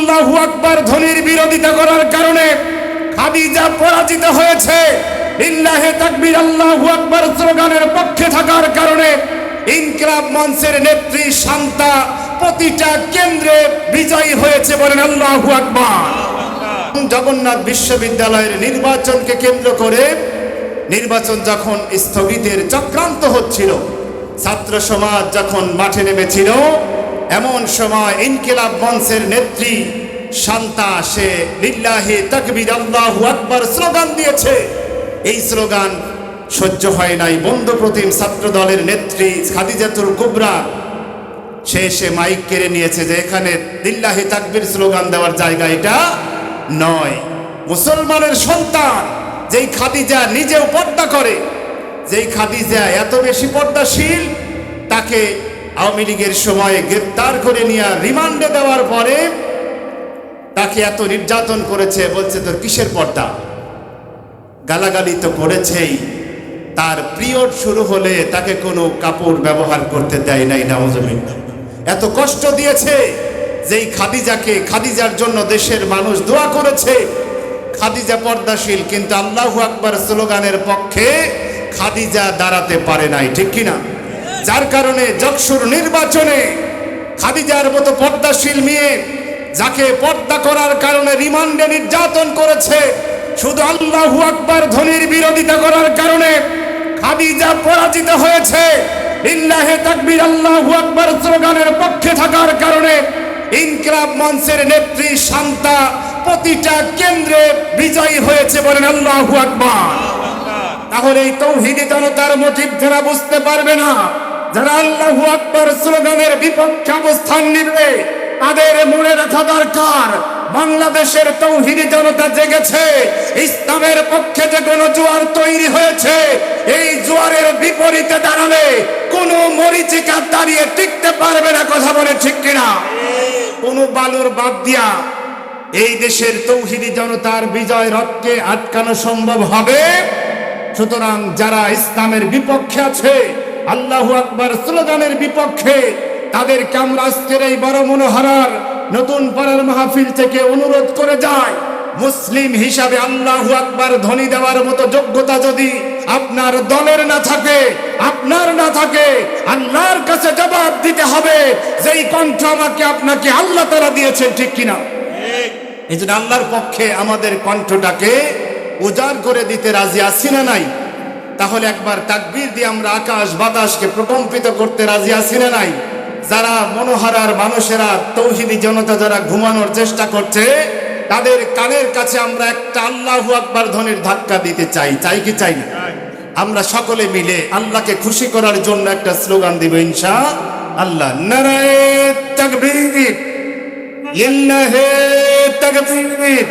আল্লাহু আকবার ধ্বনির বিরোধিতা করার কারণে খাদিজা পরাজিত হয়েছে। লিল্লাহি তাকবীর আল্লাহু আকবার স্লোগানের পক্ষে থাকার কারণে ইনকিলাব মঞ্চের নেত্রী শান্তা প্রতিটা কেন্দ্রে বিজয়ী হয়েছে। বলেন আল্লাহু আকবার। জগন্নাথ বিশ্ববিদ্যালয়ের নির্বাচনকে কেন্দ্র করে নির্বাচন যখন স্থগিতের চক্রান্ত হচ্ছিল, ছাত্র সমাজ যখন মাঠে নেমেছিল, এমন সময় ইনকিলাব মঞ্চের নেত্রী শান্তা সে লিল্লাহি তাকবীর আল্লাহু আকবার স্লোগান দিয়েছে। এই স্লোগান সহ্য হয় নাই বন্ধুপ্রতিম ছাত্র দলের নেত্রী খাদিজাতুল কুবরা। সে মাইক কেড়ে নিয়েছে যে এখানে লিল্লাহি তাকবীর স্লোগান দেওয়ার জায়গা এটা নয়। মুসলমানের সন্তান যেই খাদিজা নিজেও পর্দা করে, যেই খাদিজা এত বেশি পর্দাশীল, তাকে আওয়ামী লীগের সময়ে গ্রেপ্তার করে নিয়ে রিমান্ডে দেওয়ার পরে তাকে এত নির্যাতন করেছে। বলছে তোর কিসের পর্দা? গালাগালি তো করেছেই। তার পিরিয়ড শুরু হলে তাকে কোনো কাপড় ব্যবহার করতে দেয় নাই। নাউজুবিল্লাহ। এত কষ্ট দিয়েছে যেই খাদিজাকে, খাদিজার জন্য দেশের মানুষ দোয়া করেছে। খাদিজা পর্দাশীল, কিন্তু আল্লাহু আকবার স্লোগানের পক্ষে খাদিজা দাঁড়াতে পারে নাই, ঠিক কিনা? যার কারণে যকসুর নির্বাচনে খাদিজার মতো পর্দাশীল মেয়ে যাকে পর্দা করার কারণে রিমান্ডে নির্যাতন করেছে, শুধু আল্লাহু আকবার ধ্বনির বিরোধিতা করার কারণে খাদিজা পরাজিত হয়েছে। লিল্লাহি তাকবীর আল্লাহু আকবার স্লোগানের পক্ষে থাকার কারণে ইনকিলাব মঞ্চের নেত্রী শান্তা প্রতিটা কেন্দ্রে বিজয়ী হয়েছে। বলেন আল্লাহু আকবার। তাহলে এই তৌহিদি জনতার মোটিভ যারা বুঝতে পারবে না, যারা আল্লাহু আকবার স্লোগানের বিপক্ষে অবস্থান নিবে, তাদের মনে রাখা দরকার বাংলাদেশের তৌহিদি জনতা জেগেছে। ইসলামের পক্ষে যে কোনো জোয়ার তৈরি হয়েছে, এই জোয়ারের বিপরীতে দাঁড়ালে কোনো মরিচিকা দাঁড়িয়ে টিকতে পারবে না। কথা বলে ঠিক কিনা? কোনো বালুর বাদ দিয়া এই দেশের তৌহিদি জনতার বিজয় রথকে আটকানো সম্ভব হবে? সুতরাং যারা ইসলামের বিপক্ষে আছে, আল্লাহু আকবার স্লোগানের বিপক্ষে, তাদেরকে আমরা আজকের এই বড় মনোহরার নতুন পাড়ার মাহফিল থেকে অনুরোধ করে যায়, মুসলিম হিসাবে আল্লাহু আকবার ধ্বনি দেওয়ার মতো যোগ্যতা যদি আপনার দলের না থাকে, আপনার না থাকে, আল্লাহর কাছে জবাব দিতে হবে যেই কণ্ঠ আমাকে আপনাকে আল্লাহ তাআলা দিয়েছেন, ঠিক কিনা? এই জন্য আল্লাহর পক্ষে আমাদের কণ্ঠটাকে উজাড় করে দিতে রাজি আছি না নাই? তাহলে একবার তাকবীর দিয়ে আমরা আকাশ বাতাসকে প্রকম্পিত করতে রাজি আছি না নাই? যারা মনোহারার মানুষেরা, তৌহিদি জনতা যারা ঘুমানোর চেষ্টা করছে, তাদের কানের কাছে আমরা একটা আল্লাহু আকবার ধ্বনির ধাক্কা দিতে চাই। চাই কি চাই না? আমরা সকলে মিলে আল্লাহকে খুশি করার জন্য একটা স্লোগান দিব ইনশাআল্লাহ। নারায়ে তাকবীর, লিল্লাহি তাকবীর।